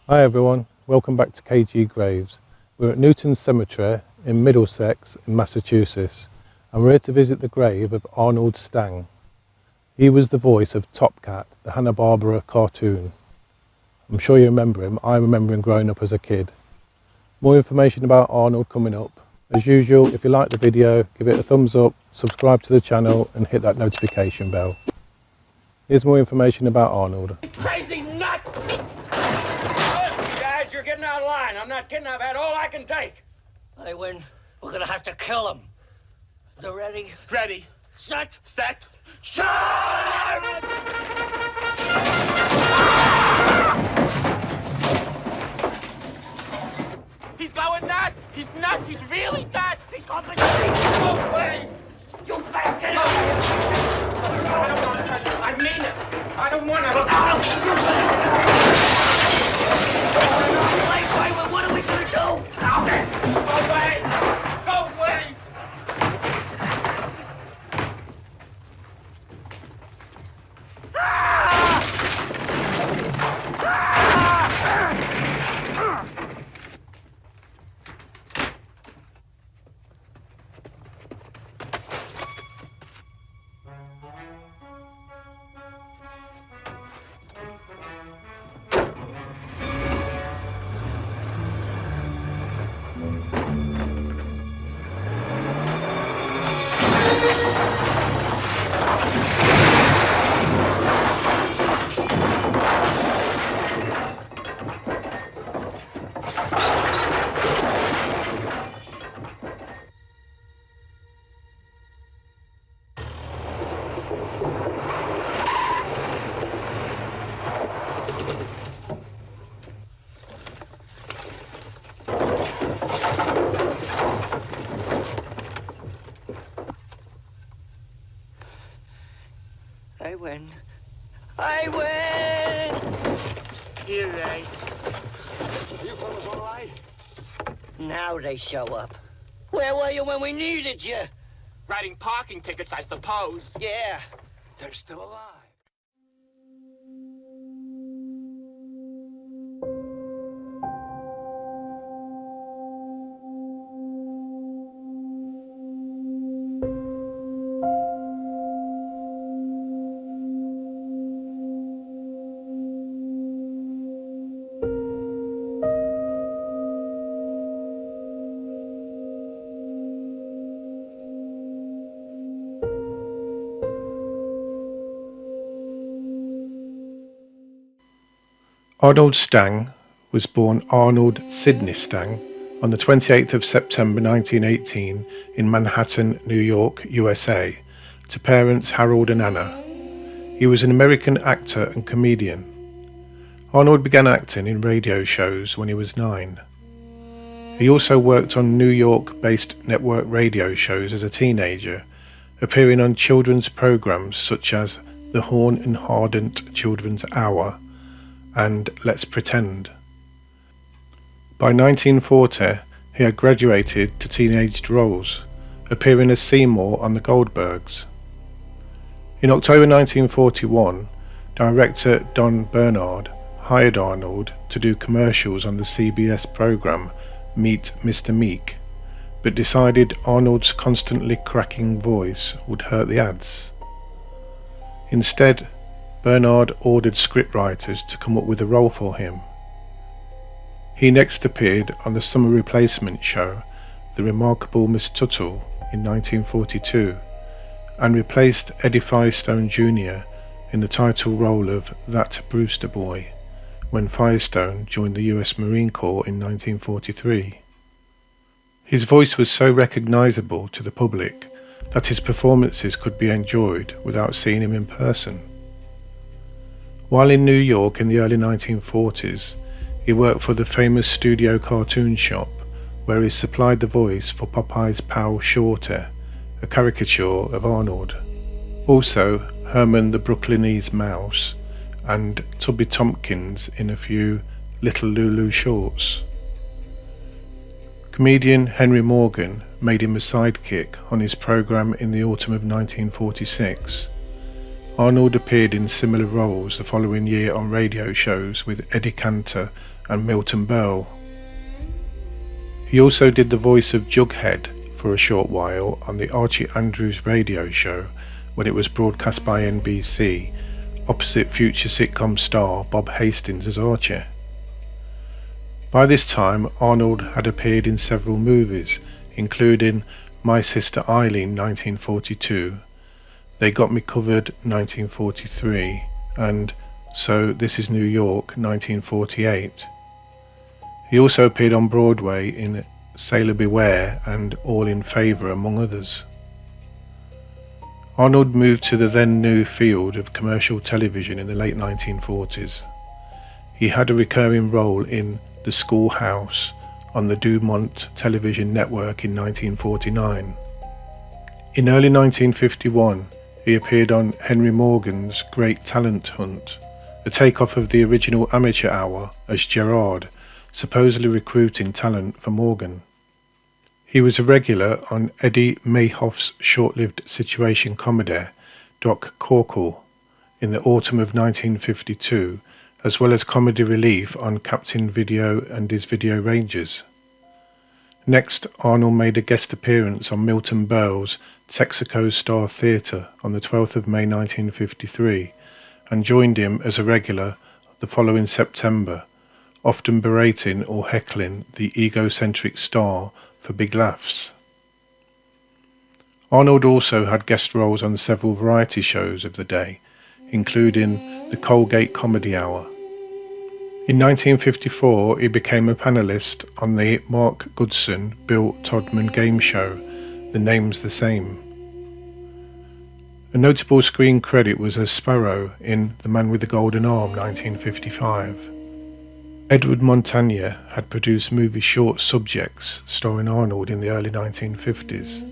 Hi everyone, welcome back to KG Graves. We're at Newton Cemetery in Middlesex in Massachusetts, and we're here to visit the grave of Arnold Stang. He was the voice of Topcat, the Hanna-Barbera cartoon. I'm sure you remember him. I remember him growing up as a kid. More information about Arnold coming up. As usual, if you like the video, give it a thumbs up, subscribe to the channel and hit that notification bell. Here's more information about Arnold. Crazy nut! Guys, you're getting out of line. I'm not kidding. I've had all I can take. I win. We're gonna have to kill him. You ready? Ready, Set. set, charge! He's going nuts! He's nuts! He's really nuts! He's going to go away! You better get out of here! I don't want to. I mean it. I don't want to. Wait, what are we gonna do? Stop it! Go away! Go away! I win. I win! Here, Ray. You fellas all right? Now they show up. Where were you when we needed you? Writing parking tickets, I suppose. Yeah. They're still alive. Arnold Stang was born Arnold Sidney Stang on the 28th of September 1918 in Manhattan, New York, USA, to parents Harold and Anna. He was an American actor and comedian. Arnold began acting in radio shows when he was 9. He also worked on New York-based network radio shows as a teenager, appearing on children's programs such as the Horn and Hardent Children's Hour and Let's Pretend. By 1940, he had graduated to teenaged roles, appearing as Seymour on The Goldbergs. In October 1941, director Don Bernard hired Arnold to do commercials on the CBS program Meet Mr. Meek, but decided Arnold's constantly cracking voice would hurt the ads. Instead, Bernard ordered scriptwriters to come up with a role for him. He next appeared on the summer replacement show The Remarkable Miss Tuttle in 1942 and replaced Eddie Firestone Jr. in the title role of That Brewster Boy when Firestone joined the US Marine Corps in 1943. His voice was so recognizable to the public that his performances could be enjoyed without seeing him in person. While in New York in the early 1940s, he worked for the famous Studio Cartoon Shop, where he supplied the voice for Popeye's pal Shorty, a caricature of Arnold. Also, Herman the Brooklynese Mouse, and Tubby Tompkins in a few Little Lulu shorts. Comedian Henry Morgan made him a sidekick on his program in the autumn of 1946. Arnold appeared in similar roles the following year on radio shows with Eddie Cantor and Milton Berle. He also did the voice of Jughead for a short while on the Archie Andrews radio show when it was broadcast by NBC, opposite future sitcom star Bob Hastings as Archie. By this time, Arnold had appeared in several movies, including My Sister Eileen 1942, They Got Me Covered 1943, and So This Is New York 1948. He also appeared on Broadway in Sailor Beware and All in Favour, among others. Arnold moved to the then new field of commercial television in the late 1940s. He had a recurring role in The Schoolhouse on the Dumont television network in 1949. In early 1951, he appeared on Henry Morgan's Great Talent Hunt, a takeoff of the original Amateur Hour as Gerard, supposedly recruiting talent for Morgan. He was a regular on Eddie Mayhoff's short-lived situation comedy, Doc Corkle, in the autumn of 1952, as well as comedy relief on Captain Video and his Video Rangers. Next, Arnold made a guest appearance on Milton Berle's Texaco Star Theatre on the 12th of May 1953, and joined him as a regular the following September, often berating or heckling the egocentric star for big laughs. Arnold also had guest roles on several variety shows of the day, including the Colgate Comedy Hour. In 1954, he became a panellist on the Mark Goodson, Bill Todman game show, The Name's the Same. A notable screen credit was as Sparrow in The Man with the Golden Arm, 1955. Edward Montagnier had produced movie short subjects starring Arnold in the early 1950s.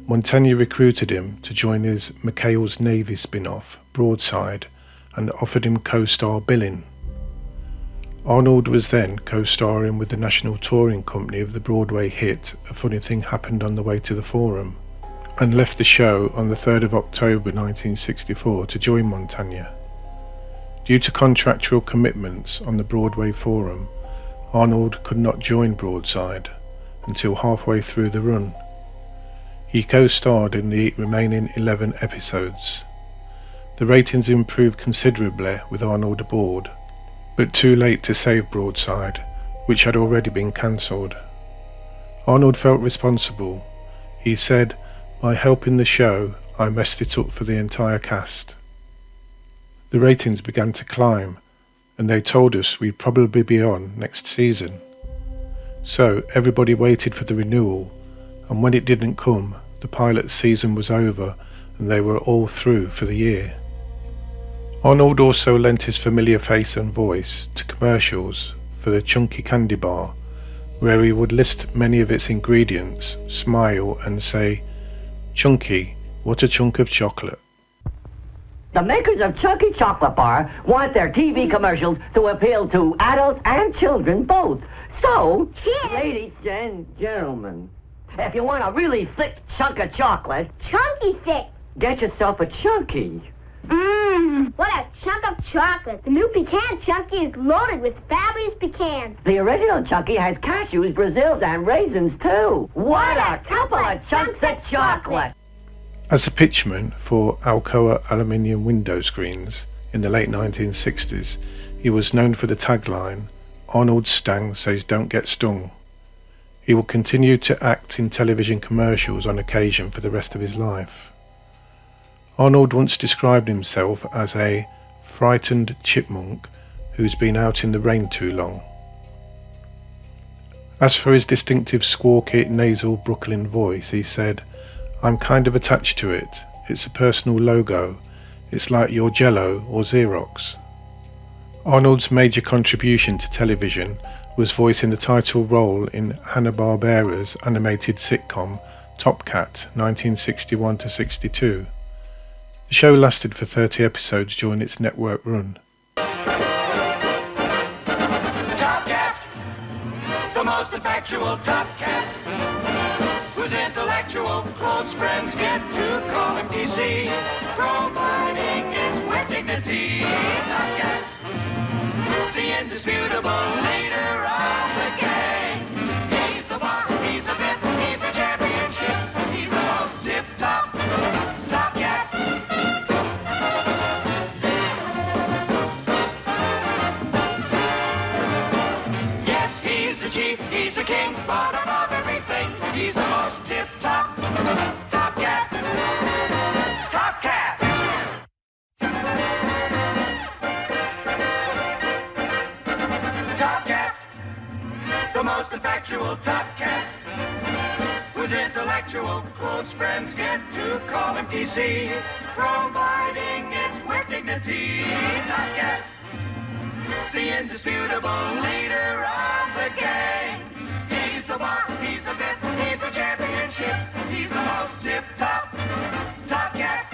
Montagnier recruited him to join his McHale's Navy spin-off, Broadside, and offered him co-star billing. Arnold was then co-starring with the national touring company of the Broadway hit A Funny Thing Happened on the Way to the Forum, and left the show on the 3rd of October 1964 to join Montagnier. Due to contractual commitments on the Broadway Forum, Arnold could not join Broadside until halfway through the run. He co-starred in the remaining 11 episodes. The ratings improved considerably with Arnold aboard, but too late to save Broadside, which had already been cancelled. Arnold felt responsible. He said, "By helping the show, I messed it up for the entire cast." The ratings began to climb, and they told us we'd probably be on next season. So everybody waited for the renewal, and when it didn't come, the pilot season was over and they were all through for the year. Arnold also lent his familiar face and voice to commercials for the Chunky candy bar, where he would list many of its ingredients, smile and say, "Chunky, what a chunk of chocolate." The makers of Chunky Chocolate Bar want their TV commercials to appeal to adults and children both. So, ladies and gentlemen, if you want a really thick chunk of chocolate, Chunky thick. get yourself a Chunky. Mmm, what a chunk of chocolate. The new pecan Chunky is loaded with fabulous pecans. The original Chunky has cashews, Brazils, and raisins, too. What a couple of chunks of chocolate! As a pitchman for Alcoa aluminium window screens in the late 1960s, he was known for the tagline, "Arnold Stang says don't get stung." He will continue to act in television commercials on occasion for the rest of his life. Arnold once described himself as a frightened chipmunk who's been out in the rain too long. As for his distinctive squawky nasal Brooklyn voice, he said, "I'm kind of attached to it. It's a personal logo. It's like your Jell-O or Xerox." Arnold's major contribution to television was voicing the title role in Hanna-Barbera's animated sitcom Topcat 1961-62. The show lasted for 30 episodes during its network run. Topcat, the most effectual Topcat, whose intellectual close friends get to call him TC, providing its with dignity. Topcat, the indisputable leader of the gang. He's the boss, he's a bit, he's a championship. He's the most tip-top, top cat. Yes, he's the chief, he's the king, but above everything, he's the most tip-top, top cat. Top cat. Top cat. The most effectual top cat. Whose intellectual close friends get to call him TC, providing it's with dignity. Top cat. The indisputable leader of the gang. He's the boss, he's a bit, he's a championship. He's the most tip-top, top cat.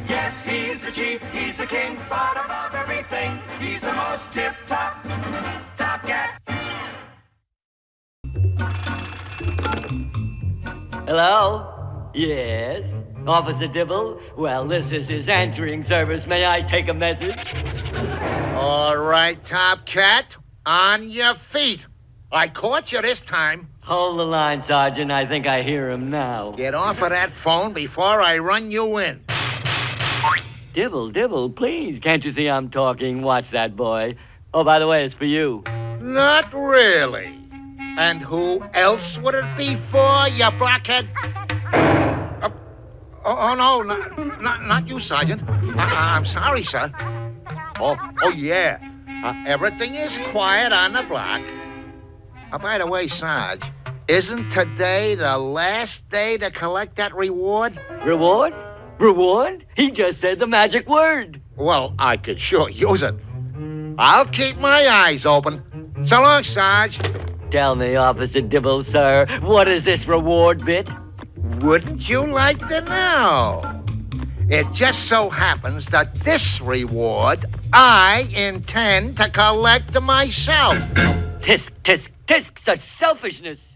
Yes, he's the chief, he's the king, but above everything, he's the most tip-top, top cat. Hello? Yes? Officer Dibble? Well, this is his answering service. May I take a message? All right, Top Cat, on your feet. I caught you this time. Hold the line, Sergeant. I think I hear him now. Get off of that phone before I run you in. Dibble, please. Can't you see I'm talking? Watch that, boy. Oh, by the way, it's for you. Not really. And who else would it be for, you blockhead? No, not you, Sergeant. I'm sorry, sir. Oh, yeah. Everything is quiet on the block. By the way, Sarge, isn't today the last day to collect that reward? Reward? Reward? He just said the magic word. Well, I could sure use it. I'll keep my eyes open. So long, Sarge. Tell me, Officer Dibble, sir, what is this reward bit? Wouldn't you like to know? It just so happens that this reward I intend to collect myself. Tisk, tisk, tisk, such selfishness.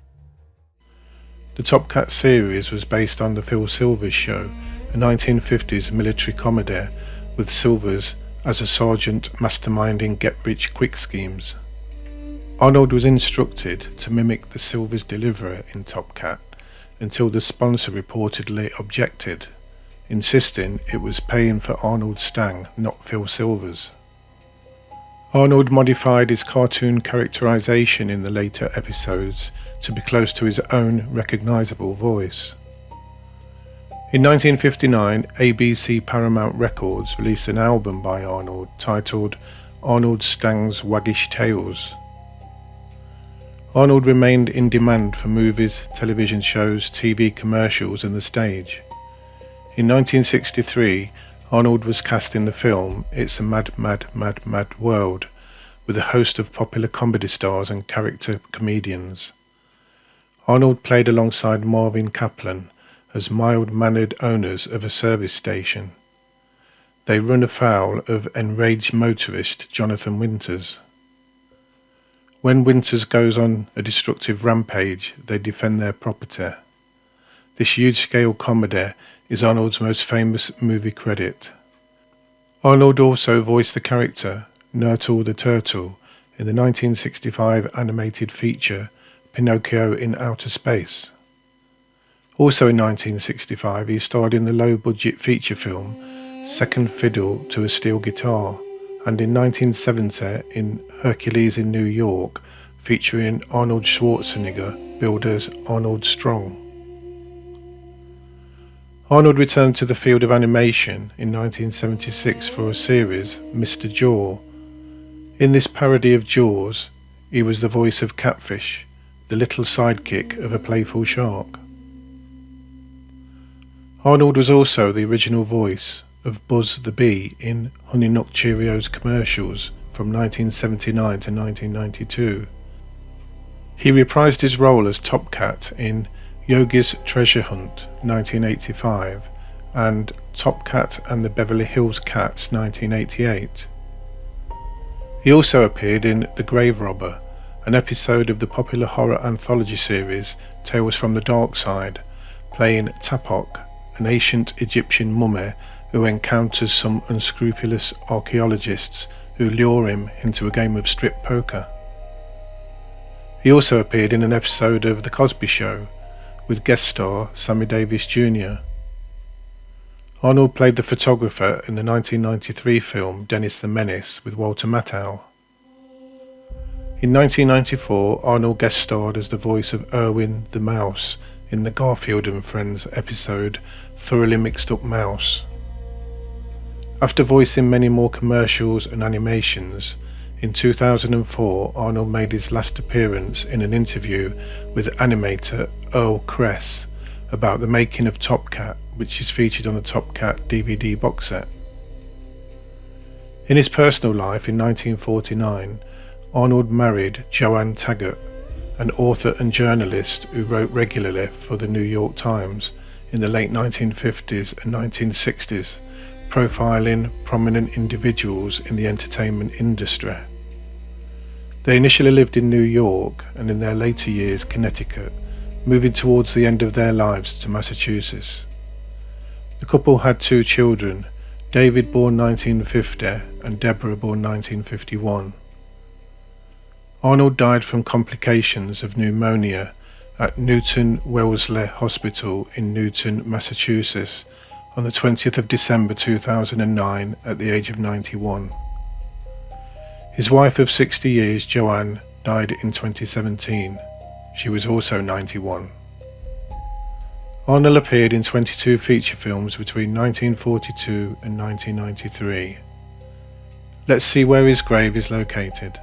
The Top Cat series was based on the Phil Silvers Show, a 1950s military comedy with Silvers as a sergeant masterminding get-rich-quick schemes. Arnold was instructed to mimic the Silvers deliverer in Top Cat until the sponsor reportedly objected, insisting it was paying for Arnold Stang, not Phil Silvers. Arnold modified his cartoon characterization in the later episodes to be close to his own recognizable voice. In 1959, ABC Paramount Records released an album by Arnold titled Arnold Stang's Waggish Tales. Arnold remained in demand for movies, television shows, TV commercials and the stage. In 1963, Arnold was cast in the film It's a Mad, Mad, Mad, Mad World with a host of popular comedy stars and character comedians. Arnold played alongside Marvin Kaplan as mild-mannered owners of a service station. They run afoul of enraged motorist Jonathan Winters. When Winters goes on a destructive rampage, they defend their property. This huge-scale comedy is Arnold's most famous movie credit. Arnold also voiced the character Nertle the Turtle in the 1965 animated feature Pinocchio in Outer Space. Also in 1965, he starred in the low-budget feature film Second Fiddle to a Steel Guitar, and in 1970 in Hercules in New York, featuring Arnold Schwarzenegger, billed as Arnold Strong. Arnold returned to the field of animation in 1976 for a series, Mr. Jaw. In this parody of Jaws, he was the voice of Catfish, the little sidekick of a playful shark. Arnold was also the original voice of Buzz the Bee in Honey Nut Cheerios commercials from 1979 to 1992. He reprised his role as Top Cat in Yogi's Treasure Hunt 1985 and Top Cat and the Beverly Hills Cats 1988. He also appeared in The Grave Robber, an episode of the popular horror anthology series Tales from the Dark Side, playing Tapok, an ancient Egyptian mummy who encounters some unscrupulous archaeologists who lure him into a game of strip poker. He also appeared in an episode of The Cosby Show with guest star Sammy Davis Jr. Arnold played the photographer in the 1993 film Dennis the Menace with Walter Matthau. In 1994, Arnold guest starred as the voice of Erwin the Mouse in the Garfield and Friends episode Thoroughly Mixed Up Mouse. After voicing many more commercials and animations, in 2004 Arnold made his last appearance in an interview with animator Earl Kress about the making of Top Cat, which is featured on the Top Cat DVD box set. In his personal life in 1949, Arnold married Joanne Taggart, an author and journalist who wrote regularly for the New York Times in the late 1950s and 1960s, profiling prominent individuals in the entertainment industry. They initially lived in New York and in their later years Connecticut, moving towards the end of their lives to Massachusetts. The couple had 2 children, David born 1950 and Deborah born 1951. Arnold died from complications of pneumonia at Newton Wellesley Hospital in Newton, Massachusetts on the 20th of December 2009 at the age of 91. His wife of 60 years, Joanne, died in 2017. She was also 91. Arnold appeared in 22 feature films between 1942 and 1993. Let's see where his grave is located.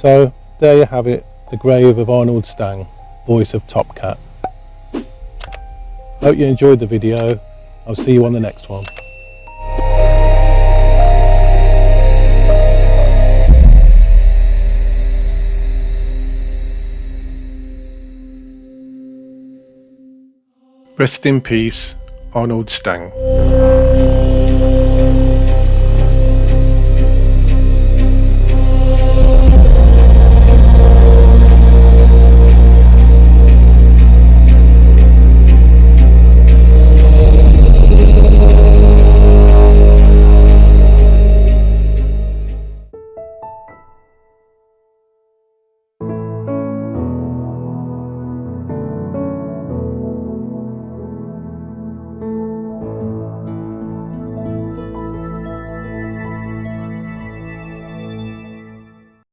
So there you have it, the grave of Arnold Stang, voice of Top Cat. Hope you enjoyed the video. I'll see you on the next one. Rest in peace, Arnold Stang.